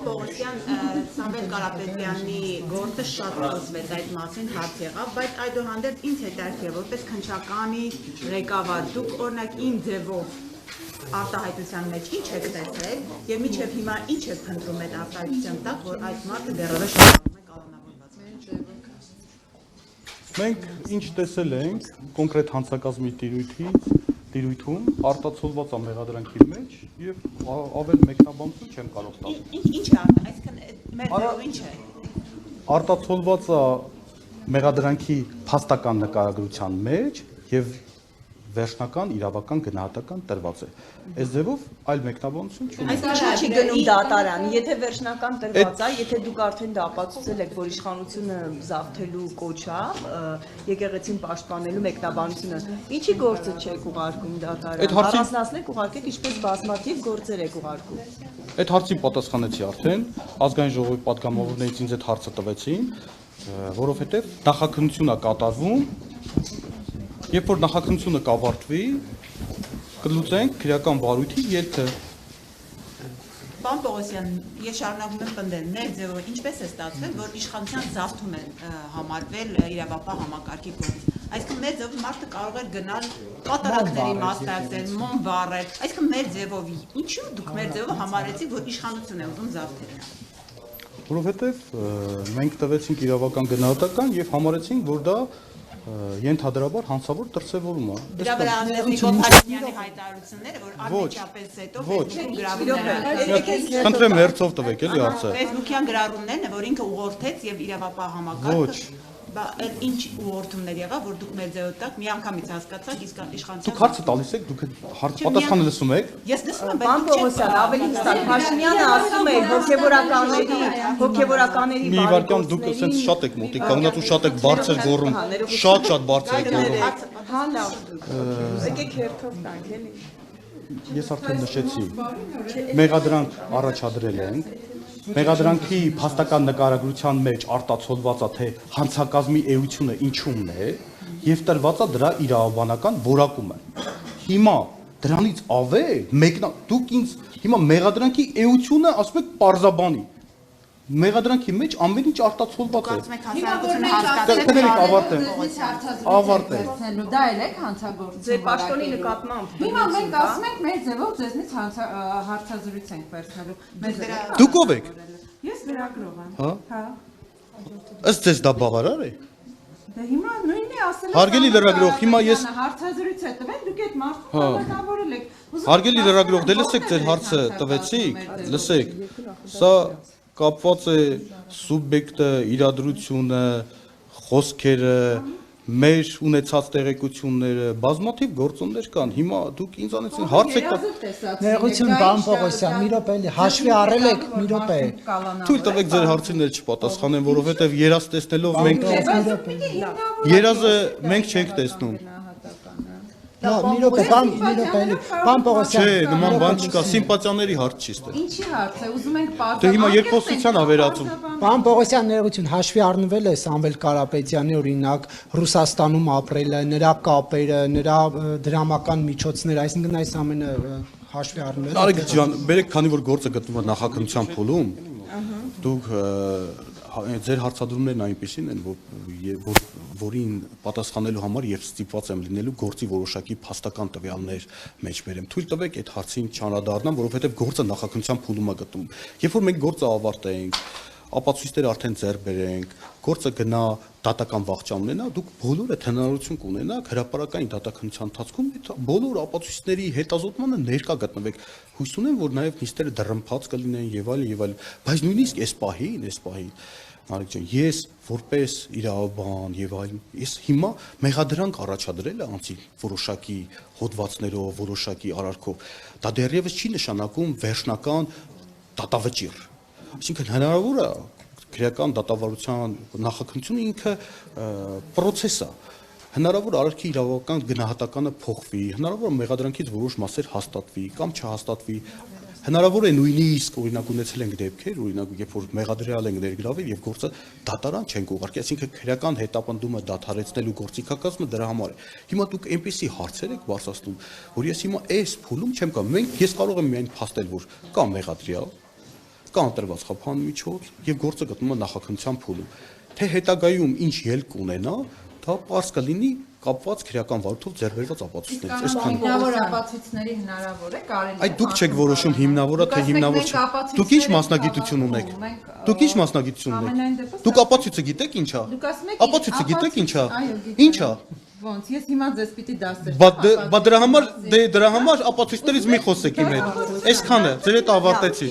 Պողոսյան, Սամվել Կարապետյանի գործը շատ խոսվեց այդ մասին հարց եղավ, բայց այդուհանդերձ ինձ հետաքրքիր որպես քննչականի ղեկավար դուք օրինակ ինչ ձևով արտահայտության մեջ ինչ եք տեսել եւ մինչեւ հիմա ինչ եք փնտրում այդ արտահայտության տակ, որ այդ մարդը դեռևս շարունակում է կալանավորված։ Մենք ինչ տեսել ենք կոնկրետ հանցակազմի տիրույթում արտացոլված է մեղադրանքի մեջ եւ ավել մեկնաբանություն չեմ կարող տալ։ Ինչ է այսինքն մեր ձևով ինչ է։ Արտացոլված է մեղադրանքի փաստական նկարագրության մեջ եւ վերջնական իրավական գնահատական տրված է։ Այս ձևով այլ մեկնաբանություն չունի։ Այսինքն չի գնում դատարան, եթե վերջնական տրված է, եթե դուք արդեն դա ապացուցել եք, որ իշխանությունը զավթելու կոչ է, եկեղեցին պաշտպանելու մեկնաբանությունը, ինչի գործը չեք ուղարկում դատարան։ Առանձնացնեք ուղարկեք, ինչպես բազմաթիվ գործեր եք ուղարկում։ Այդ հարցին պատասխանեցի արդեն, ազգային ժողովի պատգամավորներից ինձ այդ հարցը տվեցին, որովհետև նախաքննություն է կատարվում, երբ որ նախաքննությունը կավարտվի, կլուծենք քրեական վարույթի ելքը։ Պարոն Պողոսյան, ես շարունակում եմ պնդել, մեր ձևով ինչպես է ստացվել, որ իշխանության զավթում են համարվել իրավապահ համակարգի կողմից։ Այսինքն մեր ձևով մարդը կարող էր գնալ կատարակների մասնակցել, մոմ վառել, այսինքն մեր ձևով ինչու դուք մեր ձևով համարեցիք, որ իշխանությունն է ուզում զավթել։ Որովհետև մենք տվեցինք իրավական գնահատական եւ համարեցինք, որ դա ենթադրաբար հանցավոր դրսևորում է։ Դրա վրա Նիկոլ Փաշինյանի հայտարարությունները, որ անմիջապես հետո Facebook գրառումները։ Խնդրեմ հերթով տվեք էլի հարցը։ Facebook-յան գրառումներն է, որ ինքը ուղղորդեց եւ իրավապահ համակարգը։ Այդ ինչ ուղղորդումներ եղավ, որ դուք մեր ձեւով տակ միանգամից հասկացաք, իսկ իշխանության։ Դուք հարցը տալիս եք, դուք պատասխանը լսում եք։ Ես լսում եմ, Պարոն Պողոսյան, ավելի հստակ Փաշինյանը ասում է հոգեվորականների Մի վարքան դուք ասենց շատ եք մոտիկ կանգնած ու շատ եք բարձր գոռում, շատ բարձր եք գոռում։ Հա լավ դուք։ Եկեք հերթով տանք էլի։ Ես արդեն նշեցի, մեղադրանք առաջադրել ենք, մեղադրանքի փաստական նկարագրության մեջ արտացոլված է, թե հանցակազմի էությունը ինչումն է եւ տրված է դրա իրավաբանական որակումը։ Հիմա դրանից ավել դուք ինձ հիմա մեղադրանքի էությունը ասում եք պարզաբանի։ Մեղադրանքի մեջ ամեն ինչ արտացոլված է։ Քներեք ավարտեմ։ Դա էլ է հանցագործություն։ Ձեր պաշտոնի նկատմամբ։ Հիմա մենք ասում ենք մեր ձևով ձեզնից հարցազրույց ենք վերցնելու։ Դուք ով եք։ Ես լրագրող եմ։ Հա։ Ըստ ձեզ դա բավարար է։ Դե հիմա նույնն է ասել։ Հարգելի լրագրող, հիմա ես հարցազրույց է տվել, դուք այդ մարդուն հավաքավորել եք։ Հարգելի լրագրող, դե լսեք ձեր հարցը տվեցիք, լսեք։ Սա կապված է սուբյեկտը, իրադրությունը, խոսքերը, մեր ունեցած տեղեկությունները, բազմաթիվ գործոններ կան։ Հիմա դուք ինձանից հարց եք Ներողություն, պարոն Պողոսյան, մի րոպե էլի հաշվի առել եք, մի րոպե։ Թույլ տվեք ձեր հարցին չպատասխանեմ, որովհետև երազ տեսնելով երազը մենք չենք տեսնում։ Մի րոպե, պարոն Պողոսյան։ Չէ, նման բան չկա, սիմպաթիաների հարց չի ստե։ Ինչի հարց է, ուզում ենք պարզաբանել։ Դե հիմա երկխոսության ա վերածում։ Պարոն Պողոսյան, ներողություն, հաշվի առնվել է Սամվել Կարապետյանի օրինակ Ռուսաստանում ապրելը, նրա կապերը, նրա դրամական միջոցները, այսինքն այս ամենը հաշվի առնվել է։ Արեգ ջան, բերեք, քանի որ գործը գտնվում է նախաքննության փուլում, դուք ձեր հարցադրումներն այնպեսին են, որին պատասխանելու համար եւ ստիպված եմ լինելու գործի որոշակի փաստական տվյալներ մեջ բերեմ։ Թույլ տվեք այդ հարցին չանդրադառնամ, որովհետեւ գործը նախաքննության փուլում է գտնվում։ Երբ որ մենք գործը ավարտենք, ապացույցները արդեն ձեռք բերենք, գործը գնա դատական վախճան ունենա, դուք բոլորը հնարավորություն կունենաք հրապարակային դատաքննության ընթացքում այդ բոլոր ապացույցների հետազոտմանը ներկա գտնվեք։ Հույս ունեմ, որ նաև նիստերը դռնփած կլինեն եւ այլն, բայց նույնիսկ այս պահին Արեգ ջան, ես որպես իրավաբան եւ այլն, ես հիմա մեղադրանք առաջադրել եմ անցի որոշակի հոդվածներով, որոշակի արարքով։ Դա դեռևս չի նշանակում վերջնական դատավճիռ։ Այսինքն հնարավոր է քրեական դատավարության նախաքննությունը ինքը process է։ Հնարավոր արարքի իրավական գնահատականը փոխվի, հնարավոր է մեղադրանքից որոշ մասեր հաստատվի կամ չհաստատվի։ Հնարավոր է նույնիսկ օրինակ ունեցել ենք դեպքեր, օրինակ երբ որ մեղադրյալ ենք ներգրավել եւ գործը դատարան չենք ուղարկի, այսինքն քրեական հետապնդումը դադարեցնելու գործիքակազմը դրա համար է։ Հիմա դուք այնպեսի հարցեր եք բարձրացնում, որ ես հիմա այս փուլում չեմ կարող։ Ես կարող եմ միայն փաստել, որ կա մեղադրյալ, կա ընտրված խափան միջոց եւ գործը գտնվում է նախաքննության փուլում։ Թե հետագայում ինչ ելք ունենա, դա պարզ կլինի կապված քրեական վարույթով ձեռբերված ապացույցներից։ Այսքան։ Հիմնավոր ապացույցների հնարավոր է կարելի։ Այդ դուք չեք որոշում հիմնավորը թե հիմնավոր չէ։ Դուք ինչ մասնագիտություն ունեք։ Դուք ինչ մասնագիտություն ունեք։ Դուք ապացույցը գիտեք ինչա։ Ապացույցը գիտեք ինչա։ Ինչա։ Ոնց ես հիմա ձեզ պիտի դասեր։ Բա դրա համար ապացույցներից մի խոսեք իմ հետ։ Այսքանը, ձեր հետ ավարտեցի։